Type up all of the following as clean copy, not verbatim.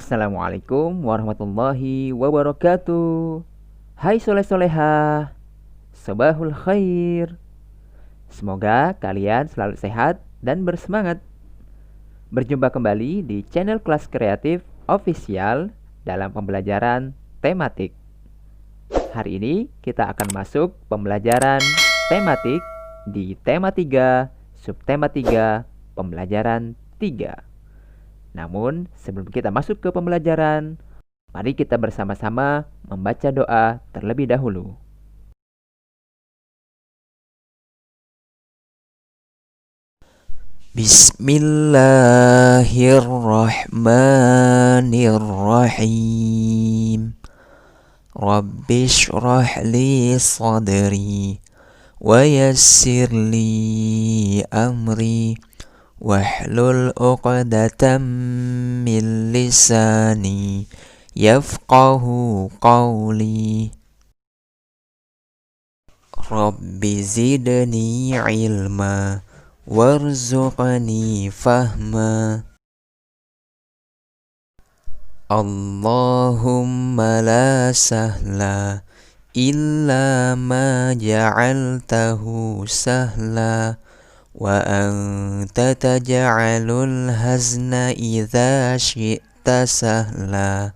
Assalamualaikum warahmatullahi wabarakatuh. Hai soleh-soleha, sabahul khair. Semoga kalian selalu sehat dan bersemangat. Berjumpa kembali di channel Kelas Kreatif Official dalam pembelajaran tematik. Hari ini kita akan masuk pembelajaran tematik di tema 3, subtema 3, pembelajaran 3. Namun, sebelum kita masuk ke pembelajaran, mari kita bersama-sama membaca doa terlebih dahulu. Bismillahirrahmanirrahim. Rabbi shrah li sadri wa yassir li amri wahlul 'uqdatam min lisani yafqahu qawli. Rabbi zidni ilma warzuqni fahma. Allahumma la sahla illa ma ja'altahu sahla wa anta taj'alul hazna idza syi'ta sahla.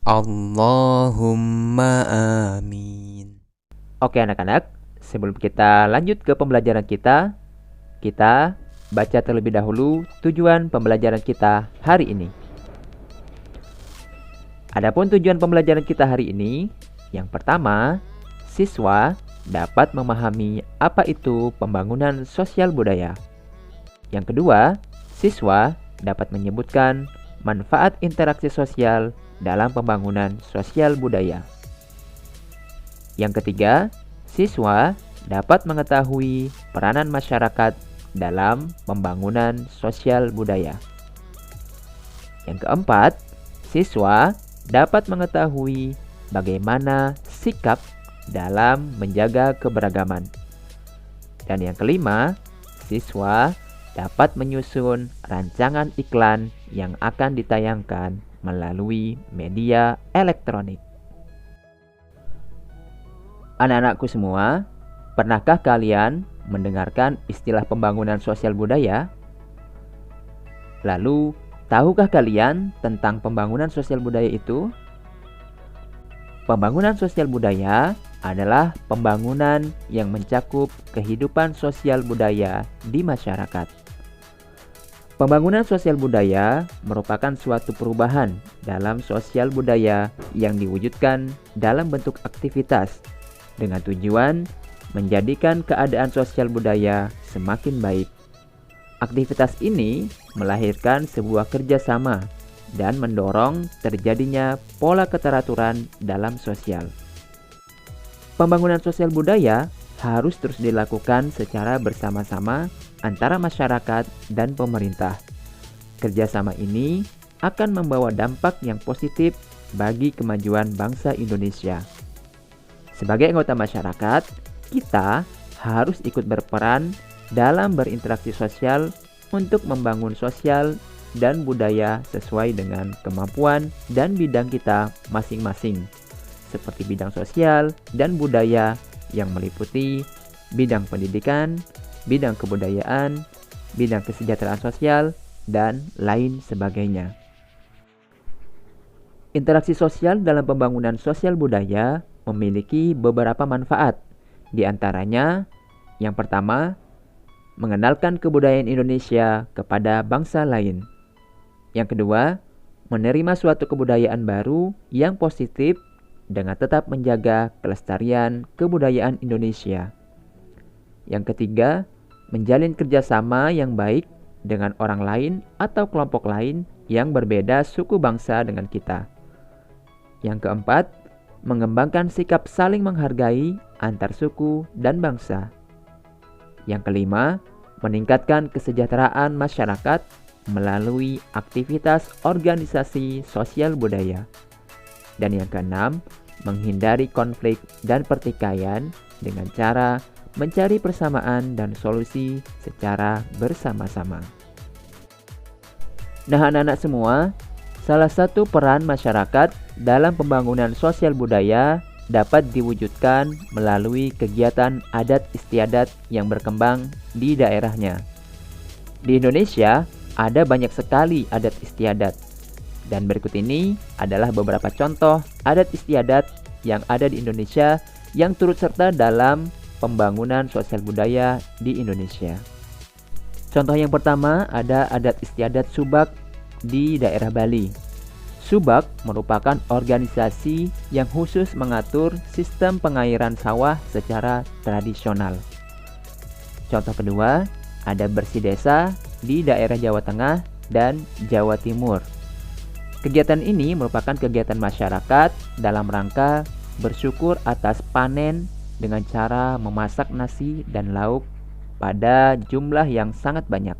Allahumma amin. Oke anak-anak, sebelum kita lanjut ke pembelajaran kita baca terlebih dahulu tujuan pembelajaran kita hari ini. Adapun tujuan pembelajaran kita hari ini, yang pertama, siswa dapat memahami apa itu pembangunan sosial budaya. Yang kedua, siswa dapat menyebutkan manfaat interaksi sosial dalam pembangunan sosial budaya. Yang ketiga, siswa dapat mengetahui peranan masyarakat dalam pembangunan sosial budaya. Yang keempat, siswa dapat mengetahui bagaimana sikap dalam menjaga keberagaman. Dan yang kelima, siswa dapat menyusun rancangan iklan yang akan ditayangkan melalui media elektronik. Anak-anakku semua, pernahkah kalian mendengarkan istilah pembangunan sosial budaya? Lalu, tahukah kalian tentang pembangunan sosial budaya itu? Pembangunan sosial budaya adalah pembangunan yang mencakup kehidupan sosial budaya di masyarakat. Pembangunan sosial budaya merupakan suatu perubahan dalam sosial budaya yang diwujudkan dalam bentuk aktivitas dengan tujuan menjadikan keadaan sosial budaya semakin baik. Aktivitas ini melahirkan sebuah kerjasama dan mendorong terjadinya pola keteraturan dalam sosial. Pembangunan sosial budaya harus terus dilakukan secara bersama-sama antara masyarakat dan pemerintah. Kerjasama ini akan membawa dampak yang positif bagi kemajuan bangsa Indonesia. Sebagai anggota masyarakat, kita harus ikut berperan dalam berinteraksi sosial untuk membangun sosial dan budaya sesuai dengan kemampuan dan bidang kita masing-masing, seperti bidang sosial dan budaya yang meliputi bidang pendidikan, bidang kebudayaan, bidang kesejahteraan sosial, dan lain sebagainya. Interaksi sosial dalam pembangunan sosial budaya memiliki beberapa manfaat. Di antaranya, yang pertama, mengenalkan kebudayaan Indonesia kepada bangsa lain. Yang kedua, menerima suatu kebudayaan baru yang positif dengan tetap menjaga kelestarian kebudayaan Indonesia. Yang ketiga, menjalin kerjasama yang baik dengan orang lain atau kelompok lain yang berbeda suku bangsa dengan kita. Yang keempat, mengembangkan sikap saling menghargai antar suku dan bangsa. Yang kelima, meningkatkan kesejahteraan masyarakat melalui aktivitas organisasi sosial budaya. Dan yang keenam, menghindari konflik dan pertikaian dengan cara mencari persamaan dan solusi secara bersama-sama. Nah, anak-anak semua, salah satu peran masyarakat dalam pembangunan sosial budaya dapat diwujudkan melalui kegiatan adat istiadat yang berkembang di daerahnya. Di Indonesia, ada banyak sekali adat istiadat. Dan berikut ini adalah beberapa contoh adat istiadat yang ada di Indonesia yang turut serta dalam pembangunan sosial budaya di Indonesia. Contoh yang pertama ada adat istiadat Subak di daerah Bali. Subak merupakan organisasi yang khusus mengatur sistem pengairan sawah secara tradisional. Contoh kedua, ada Bersih Desa di daerah Jawa Tengah dan Jawa Timur. Kegiatan ini merupakan kegiatan masyarakat dalam rangka bersyukur atas panen dengan cara memasak nasi dan lauk pada jumlah yang sangat banyak.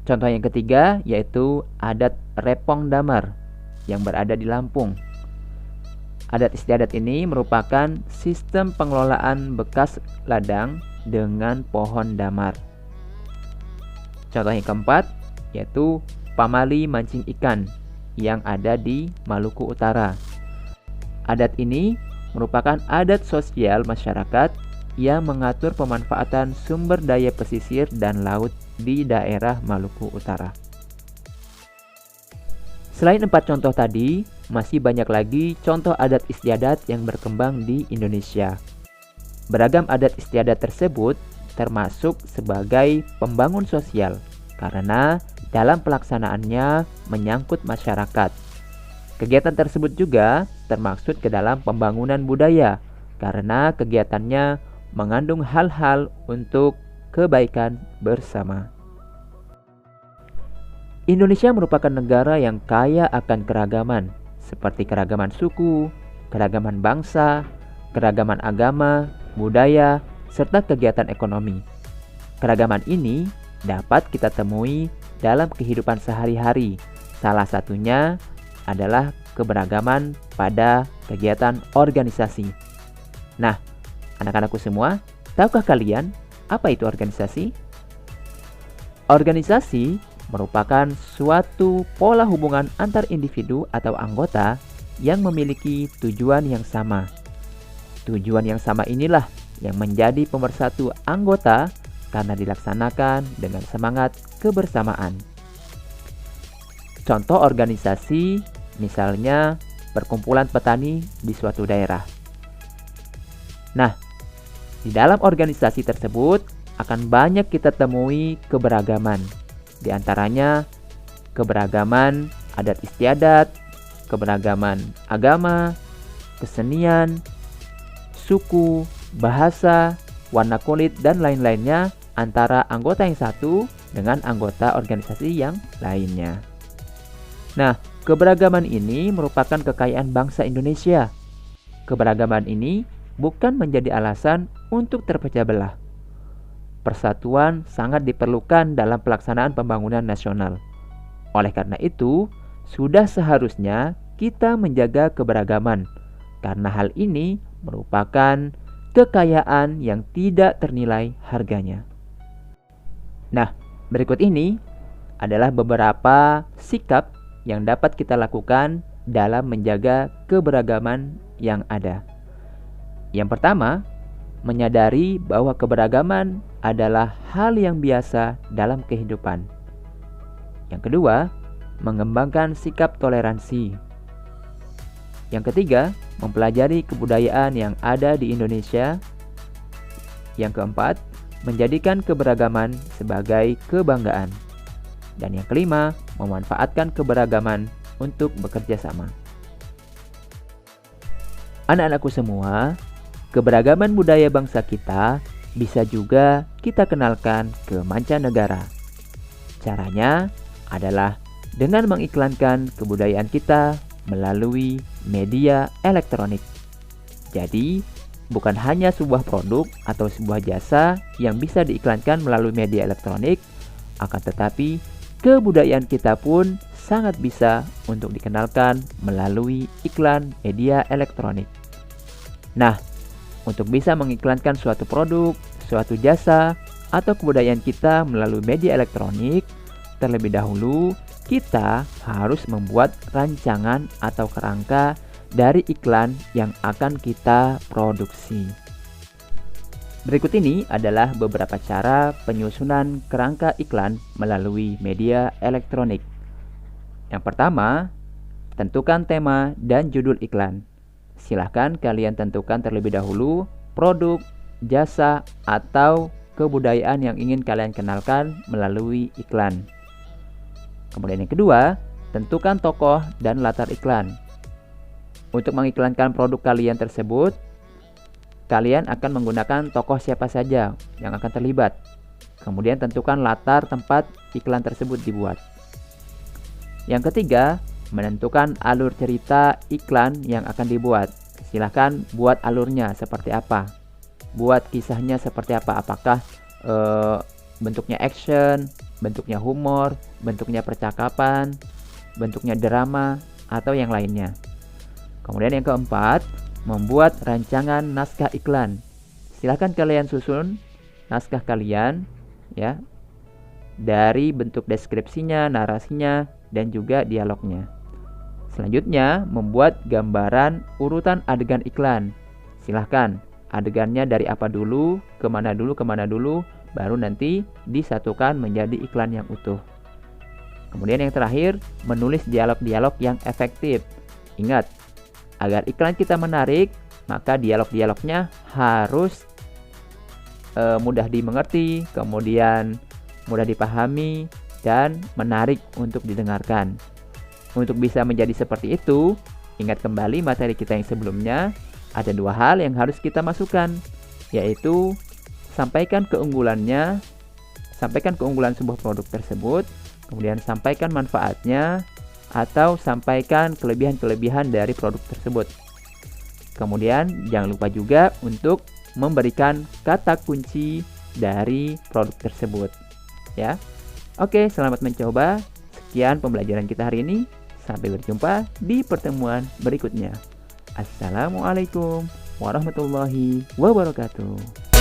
Contoh yang ketiga yaitu adat Repong Damar yang berada di Lampung. Adat istiadat ini merupakan sistem pengelolaan bekas ladang dengan pohon damar. Contoh yang keempat yaitu Pamali Mancing Ikan yang ada di Maluku Utara. Adat ini merupakan adat sosial masyarakat yang mengatur pemanfaatan sumber daya pesisir dan laut di daerah Maluku Utara. Selain 4 contoh tadi, masih banyak lagi contoh adat istiadat yang berkembang di Indonesia. Beragam adat istiadat tersebut termasuk sebagai pembangun sosial karena dalam pelaksanaannya menyangkut masyarakat. Kegiatan tersebut juga termaksud ke dalam pembangunan budaya karena kegiatannya mengandung hal-hal untuk kebaikan bersama. Indonesia merupakan negara yang kaya akan keragaman, seperti keragaman suku, keragaman bangsa, keragaman agama, budaya, serta kegiatan ekonomi. Keragaman ini dapat kita temui dalam kehidupan sehari-hari. Salah satunya adalah keberagaman pada kegiatan organisasi. Nah, anak-anakku semua, tahukah kalian apa itu organisasi? Organisasi merupakan suatu pola hubungan antar individu atau anggota yang memiliki tujuan yang sama. Tujuan yang sama inilah yang menjadi pemersatu anggota karena dilaksanakan dengan semangat kebersamaan. Contoh organisasi misalnya perkumpulan petani di suatu daerah. Nah, di dalam organisasi tersebut akan banyak kita temui keberagaman. Di antaranya keberagaman adat istiadat, keberagaman agama, kesenian, suku, bahasa, warna kulit, dan lain-lainnya antara anggota yang satu dengan anggota organisasi yang lainnya. Nah, keberagaman ini merupakan kekayaan bangsa Indonesia. Keberagaman ini bukan menjadi alasan untuk terpecah belah. Persatuan sangat diperlukan dalam pelaksanaan pembangunan nasional. Oleh karena itu, sudah seharusnya kita menjaga keberagaman, karena hal ini merupakan kekayaan yang tidak ternilai harganya. Nah, berikut ini adalah beberapa sikap yang dapat kita lakukan dalam menjaga keberagaman yang ada. Yang pertama, menyadari bahwa keberagaman adalah hal yang biasa dalam kehidupan. Yang kedua, mengembangkan sikap toleransi. Yang ketiga, mempelajari kebudayaan yang ada di Indonesia. Yang keempat, menjadikan keberagaman sebagai kebanggaan. Dan yang kelima, memanfaatkan keberagaman untuk bekerja sama. Anak-anakku semua, keberagaman budaya bangsa kita bisa juga kita kenalkan ke mancanegara. Caranya adalah dengan mengiklankan kebudayaan kita melalui media elektronik. Jadi, bukan hanya sebuah produk atau sebuah jasa yang bisa diiklankan melalui media elektronik, akan tetapi kebudayaan kita pun sangat bisa untuk dikenalkan melalui iklan media elektronik. Nah, untuk bisa mengiklankan suatu produk, suatu jasa, atau kebudayaan kita melalui media elektronik, terlebih dahulu kita harus membuat rancangan atau kerangka dari iklan yang akan kita produksi. Berikut ini adalah beberapa cara penyusunan kerangka iklan melalui media elektronik. Yang pertama, tentukan tema dan judul iklan. Silahkan kalian tentukan terlebih dahulu produk, jasa, atau kebudayaan yang ingin kalian kenalkan melalui iklan. Kemudian yang kedua, tentukan tokoh dan latar iklan. Untuk mengiklankan produk kalian tersebut, kalian akan menggunakan tokoh siapa saja yang akan terlibat. Kemudian tentukan latar tempat iklan tersebut dibuat. Yang ketiga, menentukan alur cerita iklan yang akan dibuat. Silahkan buat alurnya seperti apa. Buat kisahnya seperti apa. Apakah bentuknya action, bentuknya humor, bentuknya percakapan, bentuknya drama, atau yang lainnya. Kemudian yang keempat, membuat rancangan naskah iklan. Silahkan kalian susun naskah kalian ya, dari bentuk deskripsinya, narasinya, dan juga dialognya. Selanjutnya, membuat gambaran urutan adegan iklan. Silahkan adegannya dari apa dulu, kemana dulu, baru nanti disatukan menjadi iklan yang utuh. Kemudian yang terakhir, menulis dialog-dialog yang efektif. Ingat, agar iklan kita menarik, maka dialog-dialognya harus mudah dimengerti, kemudian mudah dipahami, dan menarik untuk didengarkan. Untuk bisa menjadi seperti itu, ingat kembali materi kita yang sebelumnya, ada dua hal yang harus kita masukkan, yaitu sampaikan keunggulan sebuah produk tersebut, kemudian sampaikan manfaatnya, atau sampaikan kelebihan-kelebihan dari produk tersebut. Kemudian jangan lupa juga untuk memberikan kata kunci dari produk tersebut ya. Oke, selamat mencoba. Sekian pembelajaran kita hari ini. Sampai berjumpa di pertemuan berikutnya. Assalamualaikum warahmatullahi wabarakatuh.